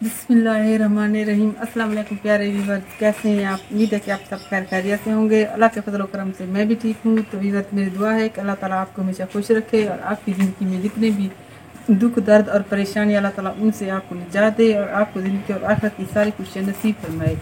बिस्मिल्लाहिर्रहमानिर्रहीम। अस्सलाम वालेकुम प्यारे व्यूअर्स, कैसे हैं आप? उम्मीद है कि आप सब खैर खैरियत से होंगे। अल्लाह के फजल व करम से मैं भी ठीक हूँ। तो व्यूअर्स, मेरी दुआ है कि अल्लाह ताला आपको हमेशा खुश रखे और आपकी ज़िंदगी में जितने भी दुख दर्द और परेशानी, अल्लाह ताला उनसे आपको निजात दे और आपको ज़िंदगी और आखिरत की सारी खुशियाँ नसीब फरमाए।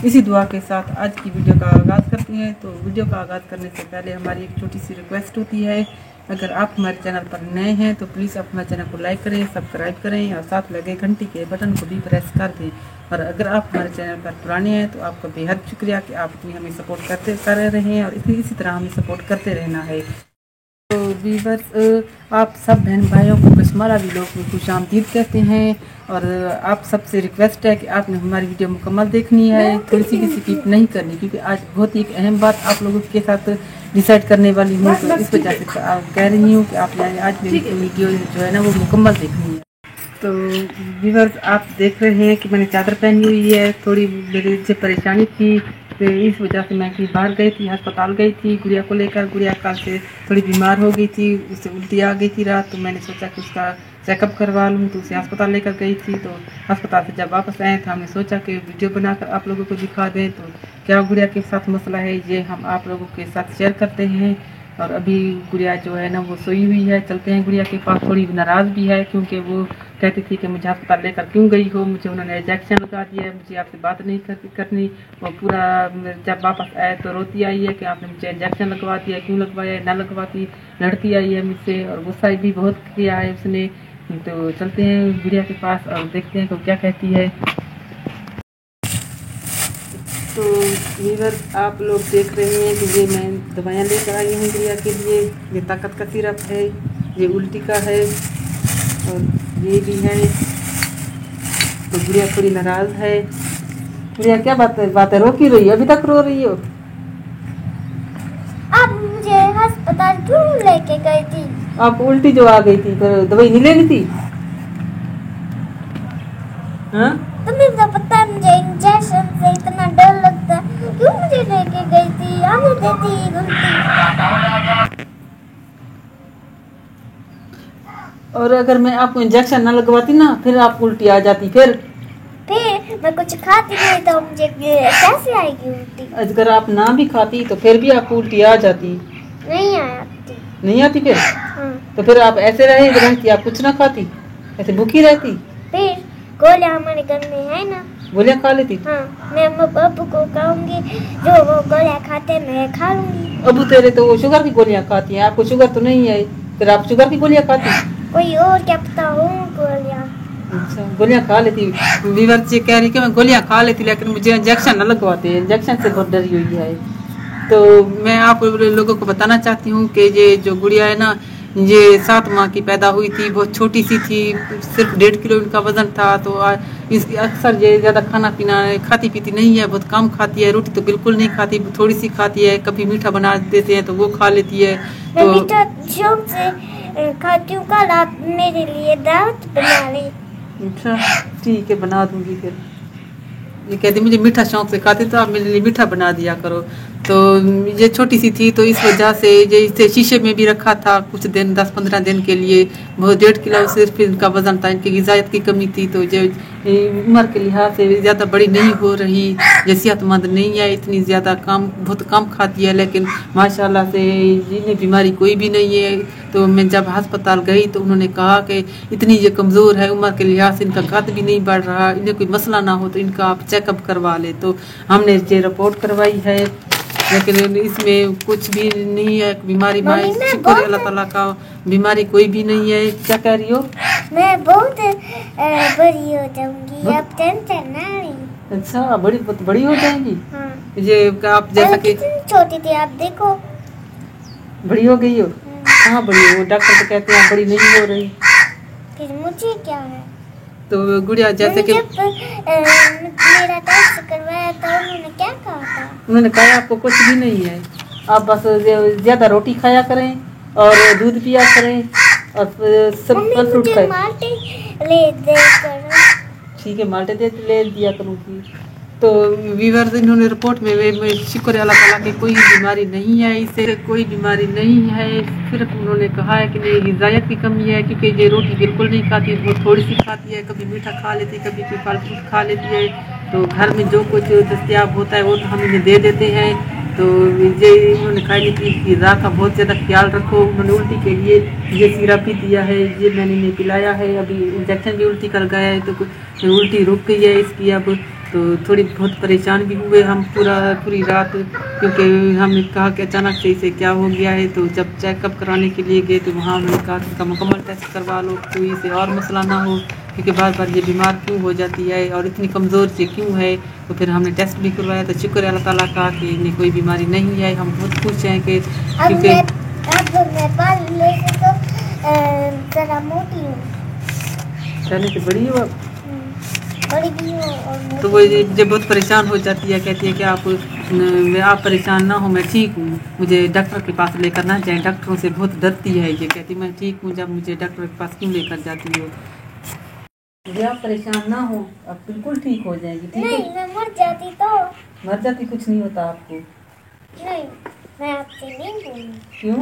इसी दुआ के साथ आज की वीडियो का आगाज़ करते हैं। तो वीडियो का आगाज़ करने से पहले हमारी एक छोटी सी रिक्वेस्ट होती है, अगर आप हमारे चैनल पर नए हैं तो प्लीज़ आप हमारे चैनल को लाइक करें, सब्सक्राइब करें और साथ लगे घंटी के बटन को भी प्रेस कर दें। और अगर आप हमारे चैनल पर पुराने हैं तो आपका बेहद शुक्रिया कि आप इतनी हमें सपोर्ट कर रहे हैं और इसी तरह हमें सपोर्ट करते रहना है। तो व्यूअर्स, आप सब बहन भाइयों को कश्मारा व्लॉग में खुशामदीद कहते हैं और आप सबसे रिक्वेस्ट है कि आपने हमारी वीडियो मुकम्मल देखनी है, थोड़ी सी भी स्किप नहीं करनी, क्योंकि आज बहुत ही एक अहम बात आप लोगों के साथ डिसाइड करने वाली हूँ। तो इस वजह से कह रही हूँ कि आपने आज मेरी वीडियो जो है ना वो मुकम्मल देखनी है। तो व्यूअर्स, आप देख रहे हैं कि मैंने चादर पहनी हुई है। थोड़ी मेरी से परेशानी थी तो इस वजह से मैं कहीं बाहर गई थी, अस्पताल गई थी गुड़िया को लेकर। गुड़िया कल से थोड़ी बीमार हो गई थी, उससे उल्टी आ गई थी रात। तो मैंने सोचा कि उसका चेकअप करवा लूँ, तो उसे अस्पताल लेकर गई थी। तो अस्पताल से जब वापस आए तो हमने सोचा कि वीडियो बनाकर आप लोगों को दिखा दें। तो क्या गुड़िया के साथ मसला है ये हम आप लोगों के साथ शेयर करते हैं। और अभी गुड़िया जो है ना वो सोई हुई है। चलते हैं गुड़िया के पास। थोड़ी नाराज़ भी है क्योंकि वो कहती थी कि मुझे अस्पताल लेकर क्यों गई हो, मुझे उन्होंने इंजेक्शन लगा दिया है, मुझे आपसे बात नहीं करनी। और पूरा जब वापस आए तो रोती आई है कि आपने मुझे इंजेक्शन लगवा दिया, क्यों लगवाया, ना लगवाती। लड़ती आई है मुझसे और गुस्सा भी बहुत किया है उसने। तो चलते हैं गुड़िया के पास और देखते हैं कि क्या कहती है। तो व्यूअर्स, आप लोग देख रहे हैं कि ये मैं दवाइयाँ लेकर आई हूँ गुड़िया के लिए। ये ताकत का सिरप है, ये उल्टी का है और ये भी है। तो गुड़िया थोड़ी नाराज़ है। गुड़िया क्या बात है, रो क्यों रही हो? अभी तक रो रही हो? आप मुझे अस्पताल क्यों लेके गई थी? आपको उल्टी जो आ गई थी तो दवाई नहीं लेनी थी? हाँ, तुम्हें तो पता है मुझे इंजेक्शन से इतना डर लगता है, क्यों मुझे लेके गई थी? आने देती उल्टी। और अगर मैं आपको इंजेक्शन ना लगवाती ना फिर आपको उल्टी आ जाती। फिर मैं कुछ खाती नहीं तो मुझे कैसे आएगी उल्टी? अगर आप ना भी खाती तो फिर भी आपको उल्टी आ जाती। नहीं आती। नहीं आती फिर? हाँ। तो फिर आप ऐसे रहती, आप कुछ ना खाती, ऐसे भूखी रहती? फिर गोलियां हमारे घर में है ना, गोलियां खा लेती? हाँ, मैं अबू को कहूँगी जो वो गोलियां खाते मैं खा लूंगी। अबू तेरे तो वो शुगर की गोलियां खाती हैं, आपको शुगर तो नहीं है, फिर आप शुगर की गोलियां खाती? कोई और क्या पता हो गोलियां। अच्छा, गोलियां खा लेती। वीवर जी कह रही कि मैं गोलियां खा लेती लेकिन मुझे इंजेक्शन न लगवाते, इंजेक्शन से बहुत डरी हुई है। तो मैं आप लोगों को बताना चाहती हूँ कि ये जो गुड़िया है ना, ये 7 माह की पैदा हुई थी, बहुत छोटी सी थी, सिर्फ 1.5 किलो इनका वजन था। तो इसकी अक्सर ये ज़्यादा खाना पीना खाती पीती नहीं है, बहुत कम खाती है। रोटी तो बिल्कुल नहीं खाती, थोड़ी सी खाती है। कभी मीठा बना देते हैं तो वो खा लेती है। मैं मीठा शौक से खाती हूँ। कल आप मेरे लिए दावत बना ली। अच्छा ठीक है, बना दूंगी। फिर ये कहती मुझे मीठा शौक से खाती, तो आप मेरे लिए मीठा बना दिया करो। तो ये छोटी सी थी तो इस वजह से ये इसे शीशे में भी रखा था कुछ दिन, 10-15 दिन के लिए। बहुत 1.5 किलो सिर्फ इनका वजन था, इनकी गिज़ायत की कमी थी। तो जो उम्र के लिहाज से ज़्यादा बड़ी नहीं हो रही, ये सेहतमंद नहीं है, इतनी ज़्यादा बहुत कम खाती है, लेकिन माशाल्लाह से इन्हें बीमारी कोई भी नहीं है। तो मैं जब अस्पताल गई तो उन्होंने कहा कि इतनी ये कमज़ोर है, उम्र के लिहाज से इनका कद भी नहीं बढ़ रहा, इन्हें कोई मसला ना हो तो इनका आप चेकअप करवा ले। तो हमने ये रिपोर्ट करवाई है, लेकिन इसमें कुछ भी नहीं है बीमारी। माई शुक्र है अल्लाह ताला का, बीमारी कोई भी नहीं है। क्या कह रही हो? मैं बहुत बड़ी हो जाऊंगी, अब टेंशन ना ली। अच्छा, बहुत बड़ी हो जाएंगी? हाँ। ये आप जैसा कि छोटी थी, आप देखो बड़ी हो गई हो। हाँ बड़ी हो, डॉक्टर तो कहते हैं बड़ी नहीं हो रही। फिर मुझे क्या है? तो गुड़िया जैसे कि मेरा टेस्ट करवाया था, उन्होंने क्या कहा था? उन्होंने कहा आपको कुछ भी नहीं है, आप बस ज़्यादा रोटी खाया करें और दूध पिया करें और सब फल फ्रूट खाएं। माल्टे ले दे करो। ठीक है, माल्टे ले दिया करूँगी। तो वीवर इन्होंने रिपोर्ट में शुक्र है अल्लाह ताला की कोई बीमारी नहीं है, इससे कोई बीमारी नहीं है। सिर्फ उन्होंने कहा है कि नहीं ग़िज़ायत की कमी है, क्योंकि ये रोटी बिल्कुल नहीं खाती, वो थोड़ी सी खाती है, कभी मीठा खा लेती है, कभी कोई फल फ्रूट खा लेती है। तो घर में जो कुछ दस्तियाब होता है वो तो हम इन्हें दे देते हैं। तो ये उन्होंने कहा कि ग़िज़ा का बहुत ज़्यादा ख्याल रखो। उन्होंने उल्टी के लिए ये सिरप भी दिया है, ये मैंने इन्हें पिलाया है। अभी इंजेक्शन भी उल्टी कर गया है, तो कुछ उल्टी रुक गई है इसकी अब। तो थोड़ी बहुत परेशान भी हुए हम पूरी रात, क्योंकि हमने कहा कि अचानक से इसे क्या हो गया है। तो जब चेकअप कराने के लिए गए तो वहाँ उन्होंने कहा कि इसका मुकम्मल टेस्ट करवा लो, तो इसे और मसला ना हो, क्योंकि बार बार ये बीमार क्यों हो जाती है और इतनी कमज़ोर से क्यों है। तो फिर हमने टेस्ट भी करवाया, तो शुक्र है अल्लाह ताला का कि इन्हें कोई बीमारी नहीं है। हम बहुत खुश हैं कि क्योंकि पहले से बड़ी हो तो वो ये बहुत परेशान हो जाती है, कहती है कि आप परेशान ना हो, मैं ठीक हूँ, मुझे डॉक्टर के पास लेकर ना जाए। डॉक्टरों से बहुत डरती है, ये कहती मैं ठीक हूँ, जब मुझे डॉक्टर के पास क्यों लेकर जाती हो। मुझे आप परेशान ना हो, आप बिल्कुल ठीक हो जाएगी। ठीक नहीं है? मैं मर जाती तो। मर जाती कुछ नहीं होता आपको। नहीं मैं आपसे नहीं बोलूँ। क्यों?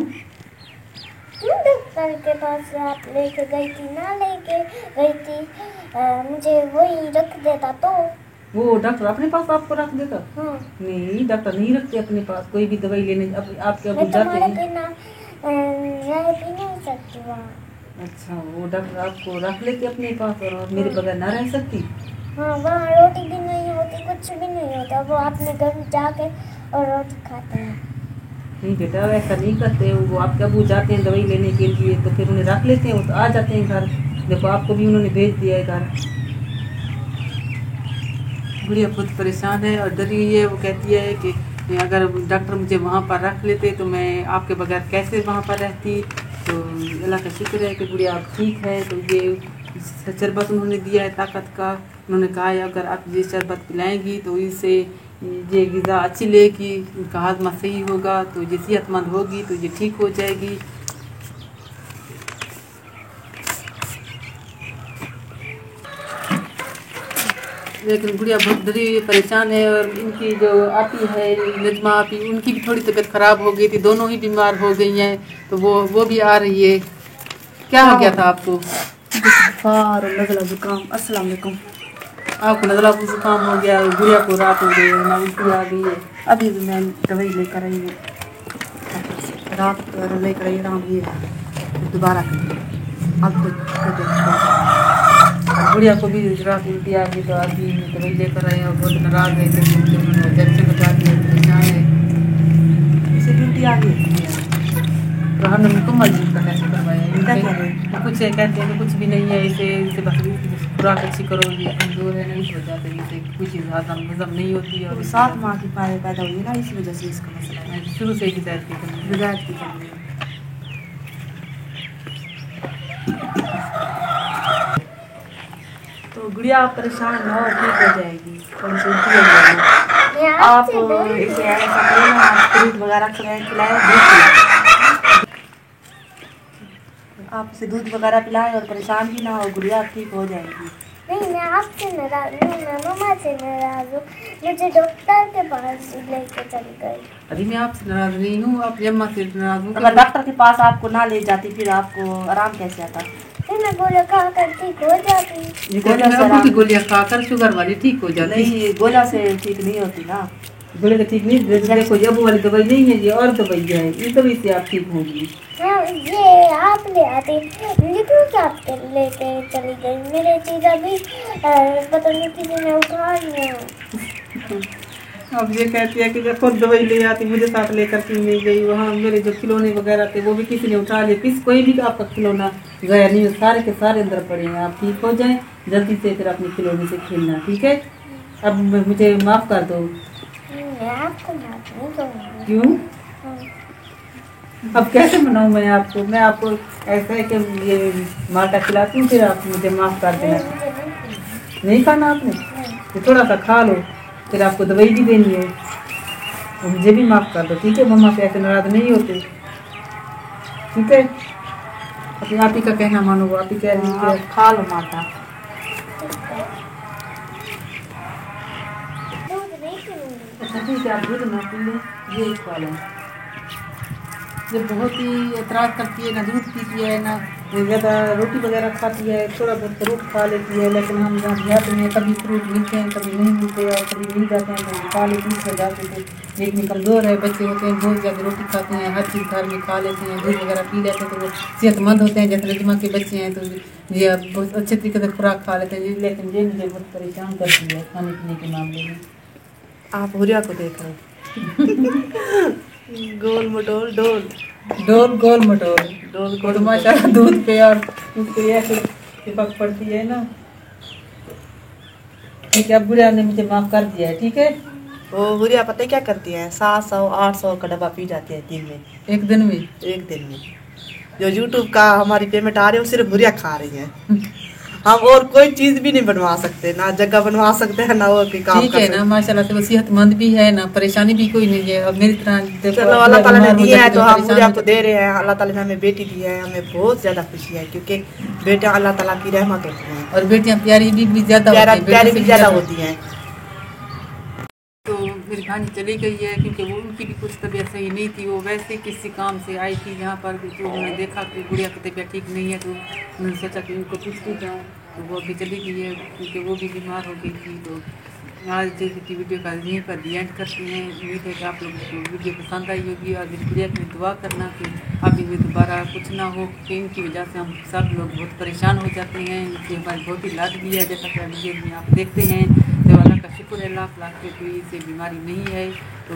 क्यों डॉक्टर के पास आप लेके गई थी? ना लेके गई थी, मुझे वही रख देता तो। वो डॉक्टर अपने पास आपको रख देता? हाँ। नहीं, डॉक्टर नहीं रखते अपने पास कोई भी दवाई लेने। आपके अबू मैं जाते तुम्हारे हैं? बिना रह भी नहीं सकती वहाँ। अच्छा, वो डॉक्टर आपको रख लेते अपने पास और मेरे बगैर ना रह सकती? हाँ, वहाँ रोटी भी नहीं होती, कुछ भी नहीं होता, वो अपने घर में जाके और रोटी खाते हैं। नहीं बेटा, ऐसा नहीं करते। वो आपके अबू जाते हैं दवाई लेने के लिए, तो फिर उन्हें रख लेते हैं, वो तो आ जाते हैं घर। देखो आपको भी उन्होंने भेज दिया है घर। गुड़िया बहुत परेशान है और डरी हुई है। वो कहती है कि अगर डॉक्टर मुझे वहाँ पर रख लेते तो मैं आपके बगैर कैसे वहाँ पर रहती। तो अल्लाह का शुक्र है कि गुड़िया आप ठीक है। तो ये शरबत उन्होंने दिया है ताकत का। उन्होंने कहा है अगर आप ये शरबत पिलाएंगी तो इससे ये ग़िज़ा अच्छी लेगी, इनका हाजमा सही होगा, तो ये सेहतमंद होगी, तो ये ठीक हो जाएगी। लेकिन गुड़िया बहुत डरी हुई परेशान है। और इनकी जो आपी है नजमा आपी, उनकी भी थोड़ी तबीयत ख़राब हो गई थी, दोनों ही बीमार हो गई हैं। तो वो भी आ रही है। क्या हो गया था आपको? बुखार और नज़ला जुकाम। अस्सलाम वालेकुम। आपको नज़ला जुकाम हो गया, गुड़िया को रात हो गई, ना उल्टी आ गई है। अभी भी मैं दवाई लेकर आई हूँ, रात लेकर आई आराम ये दोबारा अब गुड़िया को भी रात उल्टी आ गई, तो अभी दवाई लेकर आए और बहुत नाराज है कि उन्होंने इंजेक्शन लगा दिया, परेशान है। इसे उल्टी आ गई तो हमने मुकम्मल का टेस्ट करवाया है। क्या कह रहे हैं? कुछ है कहते हैं कि कुछ भी नहीं है, इसे बस खुराक अच्छी करो, ये कमज़ोर है ना, इस वजह से इसे कुछ हजम नहीं होती है। और 7 माह की पैदा हुई ना, इस वजह से इसका मसला है, शुरू से ही ग़िज़ायत की कमी है। ग़िज़ायत की कमी है। तो गुड़िया आप परेशान ना हो, ठीक हो जाएगी, थोड़ी सी उल्टी हो जाएगी। आप इसे ऐसा करें ना, फ्रूट वगैरह खिलाएं, दूध पिलाएं। आप इसे दूध वगैरह पिलाएं और परेशान भी ना हो, गुड़िया ठीक हो जाएगी। नहीं मैं आपसे नाराज नहीं, मैं मम्मा से नाराज हूँ, मुझे डॉक्टर के पास लेके चली गई। अभी मैं आपसे नाराज नहीं हूँ, आप अम्मा से नाराज हूँ। अगर डॉक्टर के पास आपको ना ले जाती फिर आपको आराम कैसे आता? फिर मैं गोलियां खाकर ठीक हो जाती। अबू की गोलियाँ खाकर शुगर वाली ठीक हो जाती। नहीं, गोला से ठीक नहीं होती ना। गोले ठीक नहीं, देखो अबू वाली दवाई नहीं है, ये और दवाई है, इस दवाई से आप ठीक होंगी। हाँ, ये आप ले आते, लेकिन आप लेके चली गई। मेरे चीज़ अभी पता नहीं किसी ने उठा लिया। अब ये कहती है कि जब खुद दवाई ले आती, मुझे साथ लेकर क्यों नहीं गई। वहाँ मेरे जो खिलौने वगैरह थे वो भी किसी ने उठा लिए। कोई भी आपका खिलौना गया नहीं, सारे के सारे अंदर पड़े हैं। आप ठीक हो जाएं जल्दी से, फिर अपने खिलौने से खेलना, ठीक है? अब मुझे माफ़ कर दो। मैं आपको माफ नहीं करूँगी। क्यों? अब कैसे मनाऊँ मैं आपको? मैं आपको ऐसा है कि ये माल्टा खिलाती हूँ, फिर आप मुझे माफ़ कर देना। नहीं खाना आपने? तो थोड़ा सा खा लो, फिर आपको दवाई भी देनी है, और मुझे भी माफ़ कर दो, ठीक है? मम्मा से ऐसे नाराज़ नहीं होते, ठीक है? अपने आप ही का कहना मानो, वो आप ही कह रही है खा लो माता। अच्छा ठीक है, आप दूध ना पी लें, ये खा लें। जब बहुत ही एतराज़ करती है, ना दूध पीती है, ना ज़्यादा रोटी वगैरह खाती है, थोड़ा बहुत फ्रूट खा लेती है, लेकिन हम जहाँ देहात में कभी फ्रूट मिलते हैं, कभी नहीं मिलते, और कभी मिल जाते हैं तो खा लेते हैं जाते थे। लेकिन कमज़ोर है, बच्चे होते हैं बहुत ज़्यादा रोटी खाते हैं, हर चीज़ घर में खा लेते हैं, दूध वगैरह पी लेते हैं, तो वो सेहतमंद होते हैं। जैसे रजमा के बच्चे हैं तो ये बहुत अच्छे तरीके से खुराक खा लेते हैं, लेकिन ये मुझे बहुत परेशान करती है खाने पीने के मामले में। आप हुरिया को देख रहे गोल मटोल डोल डोल गोल मटोल डोल और माशाल्लाह दूध पे और उसके ऐसे चिपक पड़ती है ना। ठीक है, अब बुढ़िया ने मुझे माफ़ कर दिया है, ठीक है। वो हुरिया पता है क्या करती है, 700-800 का डब्बा पी जाती है दिन में। एक दिन में? एक दिन में। जो YouTube का हमारी पेमेंट आ रही है वो सिर्फ हुरिया खा रही है। हम और कोई चीज भी नहीं बनवा सकते, ना जगह बनवा सकते हैं, ना और कोई काम ठीक कर है सकते ना, माशाल्लाह से वो सेहतमंद भी है ना, परेशानी भी कोई नहीं है। अब मेरी तरह देखो, चलो अल्लाह ताला ने बीमार हो दिया है जाती तो हम परेशान हुरिया हो को जाती दे रहे हैं। अल्लाह ताला ने हमें बेटी दी है, हमें बहुत ज्यादा खुशी है, क्योंकि बेटियां अल्लाह ताला की रहमत होती हैं और बेटियां प्यारी भी ज्यादा प्यारा होती हैं, प्यारी बेटों भी से ज्यादा होती हैं। तो मेरी भांजी चली गई है, क्योंकि वो उनकी भी कुछ तबीयत सही नहीं थी। वो वैसे किसी काम से आई थी यहाँ पर, तो उन्होंने देखा कि गुड़िया की तबीयत ठीक नहीं है, तो उन्होंने सोचा कि उनको पूछती जाऊँ। तो वो अभी चली गई है, क्योंकि वो भी बीमार हो गई थी। तो आज की वीडियो का यहीं पर दी एंड करते हैं। उम्मीद है कि आप लोगों को वीडियो पसंद आई होगी, और मेरी गुड़िया की दुआ करना कि अभी भी दोबारा कुछ ना हो, कि इनकी वजह से हम सब लोग बहुत परेशान हो जाते हैं। इनकी हमारी बहुत ही लाड भी है, जैसा कि वीडियो में आप देखते हैं। तो अल्लाह का शुक्र है, लाख के कोई से बीमारी नहीं है। तो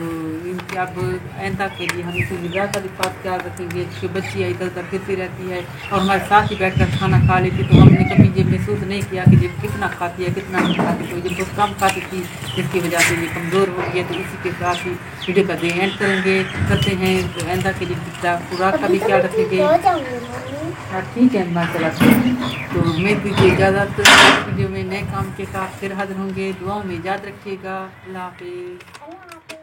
इनकी अब आइंदा के लिए हम इसे निगाह का भी खास ख्याल रखेंगे कि बच्ची इधर उधर फिरती रहती है और हमारे साथ ही बैठकर खाना खा लेती, तो हमने कभी ये महसूस नहीं किया कि ये कितना खाती है कितना नहीं खाती। तो ये बहुत कम खाती थी, जिसकी वजह से ये कमज़ोर हो गई है। तो इसी के साथ ही वीडियो का एंड करते हैं। तो आइंदा के लिए खुराक का भी ख्याल रखेंगे। हाँ ठीक है माशाल्लाह। तो हमें दीजिए इजाज़त, वीडियो में नए काम के साथ फिर हाजिर होंगे। दुआओं में याद रखिएगा। अल्लाह हाफिज़।